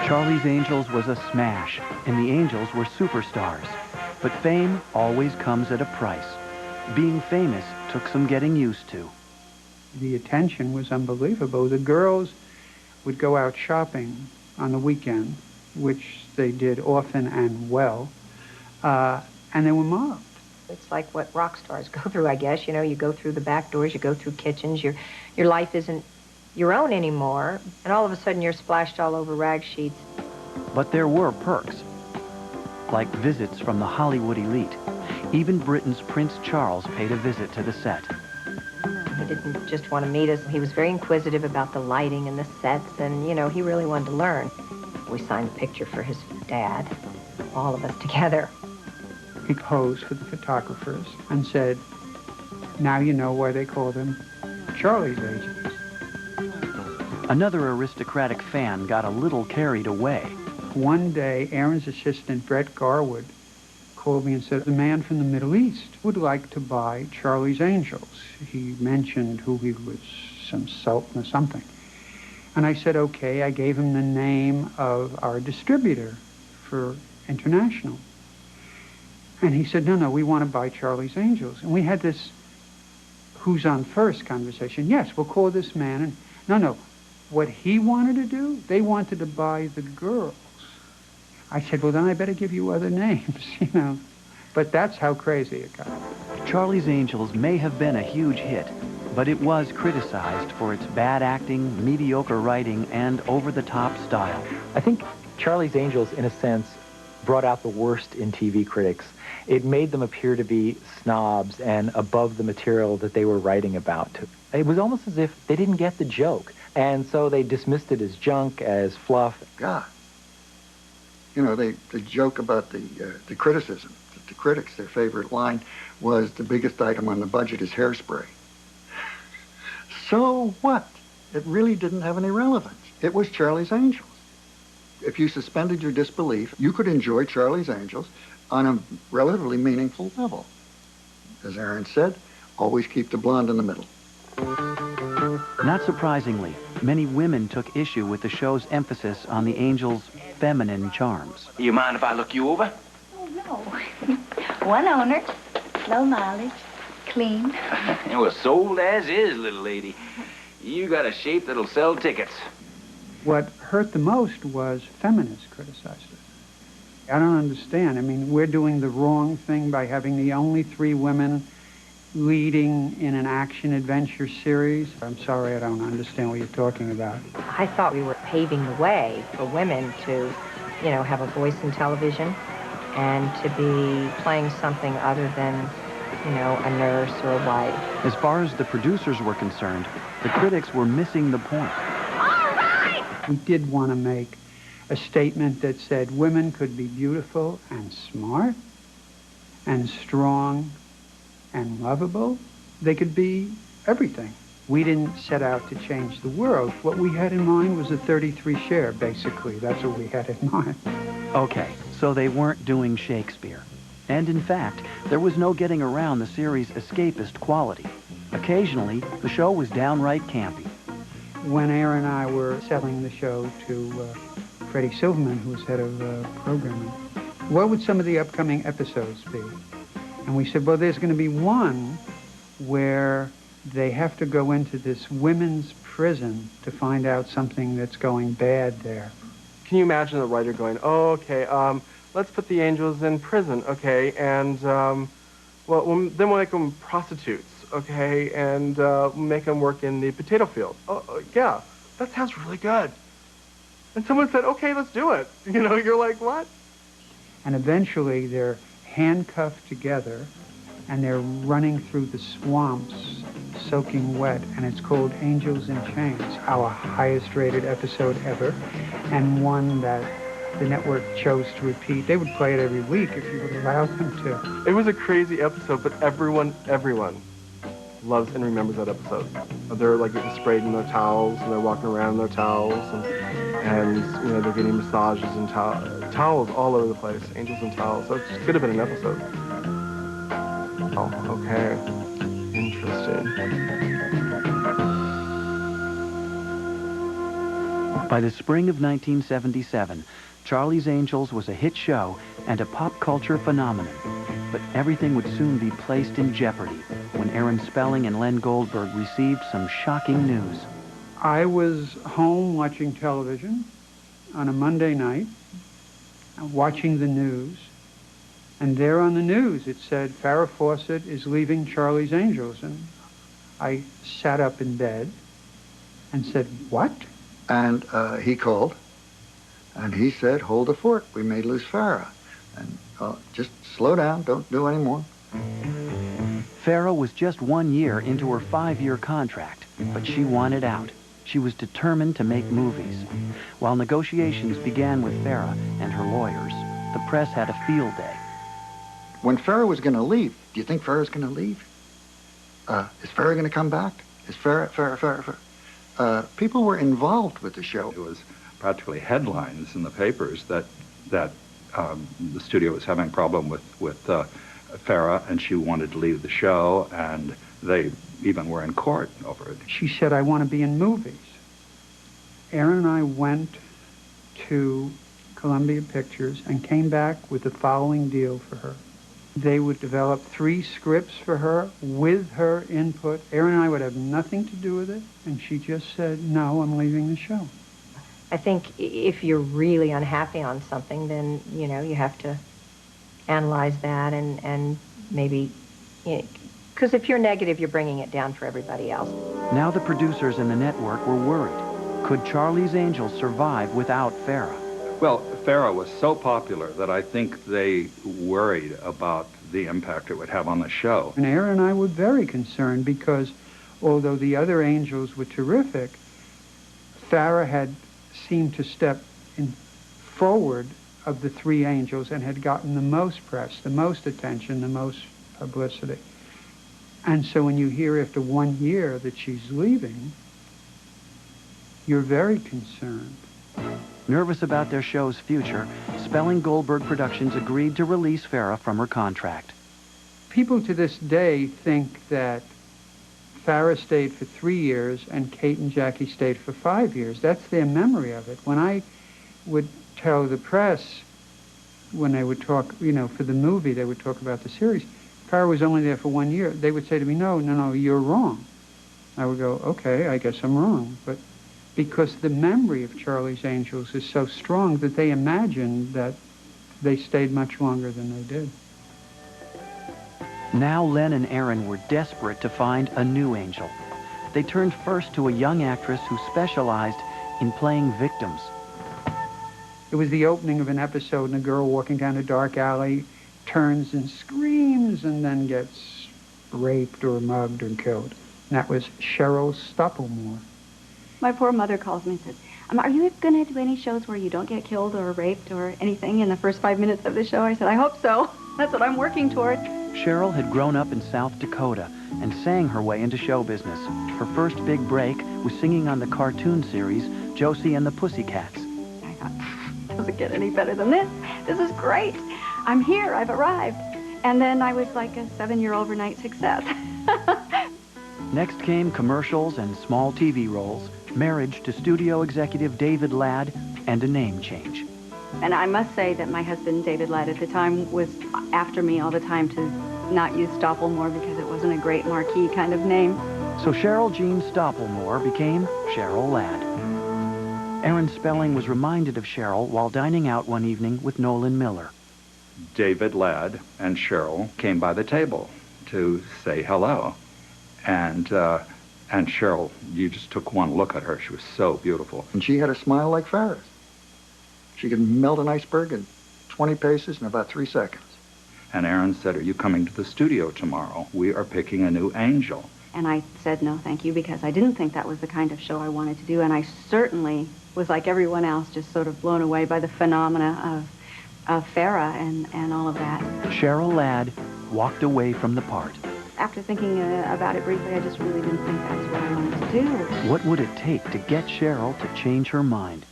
Charlie's Angels was a smash, and the Angels were superstars. But fame always comes at a price. Being famous took some getting used to. The attention was unbelievable. The girls would go out shopping on the weekend, which they did often and well, and they were mobbed. It's like what rock stars go through, I guess. You know, you go through the back doors, you go through kitchens, your life isn't your own anymore, and all of a sudden you're splashed all over rag sheets. But there were perks, like visits from the Hollywood elite. Even Britain's Prince Charles paid a visit to the set. He didn't just want to meet us. He was very inquisitive about the lighting and the sets, and, you know, he really wanted to learn. We signed a picture for his dad, all of us together. He posed for the photographers and said, now you know why they call them Charlie's Angels. Another aristocratic fan got a little carried away. One day, Aaron's assistant, Brett Garwood, called me and said, the man from the Middle East would like to buy Charlie's Angels. He mentioned who he was, some sultan or something. And I said, okay. I gave him the name of our distributor for international. And he said, no, we want to buy Charlie's Angels. And we had this who's on first conversation. Yes, we'll call this man. And no. What he wanted to do, they wanted to buy the girls. I said, well, then I better give you other names, you know. But that's how crazy it got. Charlie's Angels may have been a huge hit, but it was criticized for its bad acting, mediocre writing, and over-the-top style. I think Charlie's Angels, in a sense, brought out the worst in TV critics. It made them appear to be snobs and above the material that they were writing about. It was almost as if they didn't get the joke, and so they dismissed it as junk, as fluff. God. You know, they joke about the criticism. The critics, their favorite line was, the biggest item on the budget is hairspray. So what? It really didn't have any relevance. It was Charlie's Angels. If you suspended your disbelief, you could enjoy Charlie's Angels on a relatively meaningful level. As Aaron said, always keep the blonde in the middle. Not surprisingly, many women took issue with the show's emphasis on the Angels' feminine charms. You mind if I look you over? Oh, no. One owner, low mileage, clean. It was sold as is, little lady. You got a shape that'll sell tickets. What hurt the most was feminists criticized it. I don't understand. I mean, we're doing the wrong thing by having the only 3 women leading in an action-adventure series. I'm sorry, I don't understand what you're talking about. I thought we were paving the way for women to, you know, have a voice in television and to be playing something other than, you know, a nurse or a wife. As far as the producers were concerned, the critics were missing the point. All right! We did want to make a statement that said women could be beautiful and smart and strong and lovable. They could be everything. We didn't set out to change the world. What we had in mind was a 33 share, basically. That's what we had in mind. Okay, so they weren't doing Shakespeare. And in fact, there was no getting around the series' escapist quality. Occasionally, the show was downright campy. When Aaron and I were selling the show to Freddie Silverman, who was head of programming, what would some of the upcoming episodes be? And we said, well, there's going to be one where they have to go into this women's prison to find out something that's going bad there. Can you imagine a writer going, oh, okay, let's put the Angels in prison, okay, and, then we'll make them prostitutes, okay, and make them work in the potato field. Oh, yeah, that sounds really good. And someone said, okay, let's do it. You know, you're like, what? And eventually they're handcuffed together and they're running through the swamps, soaking wet, and it's called Angels in Chains, our highest rated episode ever, and one that the network chose to repeat. They would play it every week if you would allow them to. It was a crazy episode, but everyone loves and remembers that episode. They're like getting sprayed in their towels, and they're walking around in their towels, and you know, they're getting massages and towels all over the place, angels and towels. So it could have been an episode. Oh, okay. Interesting. By the spring of 1977, Charlie's Angels was a hit show and a pop culture phenomenon. But everything would soon be placed in jeopardy when Aaron Spelling and Len Goldberg received some shocking news. I was home watching television on a Monday night, watching the news, and there on the news it said, Farrah Fawcett is leaving Charlie's Angels. And I sat up in bed and said, what? And he called, and he said, hold the fort, we may lose Farrah. And just slow down, don't do any more. Farrah was just 1 year into her 5-year contract, but she wanted out. She was determined to make movies. While negotiations began with Farrah and her lawyers, the press had a field day. When Farrah was going to leave, do you think Farrah's going to leave? Is Farrah going to come back? Is Farrah? People were involved with the show. It was practically headlines in the papers that the studio was having a problem with Farrah, and she wanted to leave the show, and they even were in court over it. She said, I want to be in movies. Aaron and I went to Columbia Pictures and came back with the following deal for her. They would develop 3 scripts for her with her input. Aaron and I would have nothing to do with it, and she just said, no, I'm leaving the show. I think if you're really unhappy on something, then, you know, you have to analyze that and maybe, because if you're negative, you're bringing it down for everybody else. Now the producers and the network were worried. Could Charlie's Angels survive without Farrah? Well, Farrah was so popular that I think they worried about the impact it would have on the show. And Aaron and I were very concerned because although the other Angels were terrific, Farrah had seemed to step in forward of the 3 Angels and had gotten the most press, the most attention, the most publicity. And so when you hear after 1 year that she's leaving, you're very concerned. Nervous about their show's future, Spelling Goldberg Productions agreed to release Farrah from her contract. People to this day think that Farrah stayed for 3 years and Kate and Jackie stayed for 5 years. That's their memory of it. When I would tell the press, when they would talk, you know, for the movie, they would talk about the series, Farrah was only there for 1 year. They would say to me, no, you're wrong. I would go, okay, I guess I'm wrong. But because the memory of Charlie's Angels is so strong that they imagine that they stayed much longer than they did. Now Len and Aaron were desperate to find a new angel. They turned first to a young actress who specialized in playing victims. It was the opening of an episode, and a girl walking down a dark alley turns and screams and then gets raped or mugged or killed. And that was Cheryl Stoppelmoor. My poor mother calls me and says, are you going to do any shows where you don't get killed or raped or anything in the first 5 minutes of the show? I said, I hope so. That's what I'm working toward. Cheryl had grown up in South Dakota and sang her way into show business. Her first big break was singing on the cartoon series Josie and the Pussycats. I thought, doesn't get any better than this. This is great. I'm here. I've arrived. And then I was like a 7-year overnight success. Next came commercials and small TV roles, marriage to studio executive David Ladd, and a name change. And I must say that my husband, David Ladd, at the time was after me all the time to not use Stoppelmoor because it wasn't a great marquee kind of name. So Cheryl Jean Stoppelmoor became Cheryl Ladd. Aaron Spelling was reminded of Cheryl while dining out one evening with Nolan Miller. David Ladd and Cheryl came by the table to say hello. And Cheryl, you just took one look at her. She was so beautiful. And she had a smile like Farrah's. She could melt an iceberg in 20 paces in about 3 seconds. And Aaron said, are you coming to the studio tomorrow? We are picking a new angel. And I said no, thank you, because I didn't think that was the kind of show I wanted to do. And I certainly was, like everyone else, just sort of blown away by the phenomena of Farrah and all of that. Cheryl Ladd walked away from the part. After thinking about it briefly, I just really didn't think that's what I wanted to do. What would it take to get Cheryl to change her mind?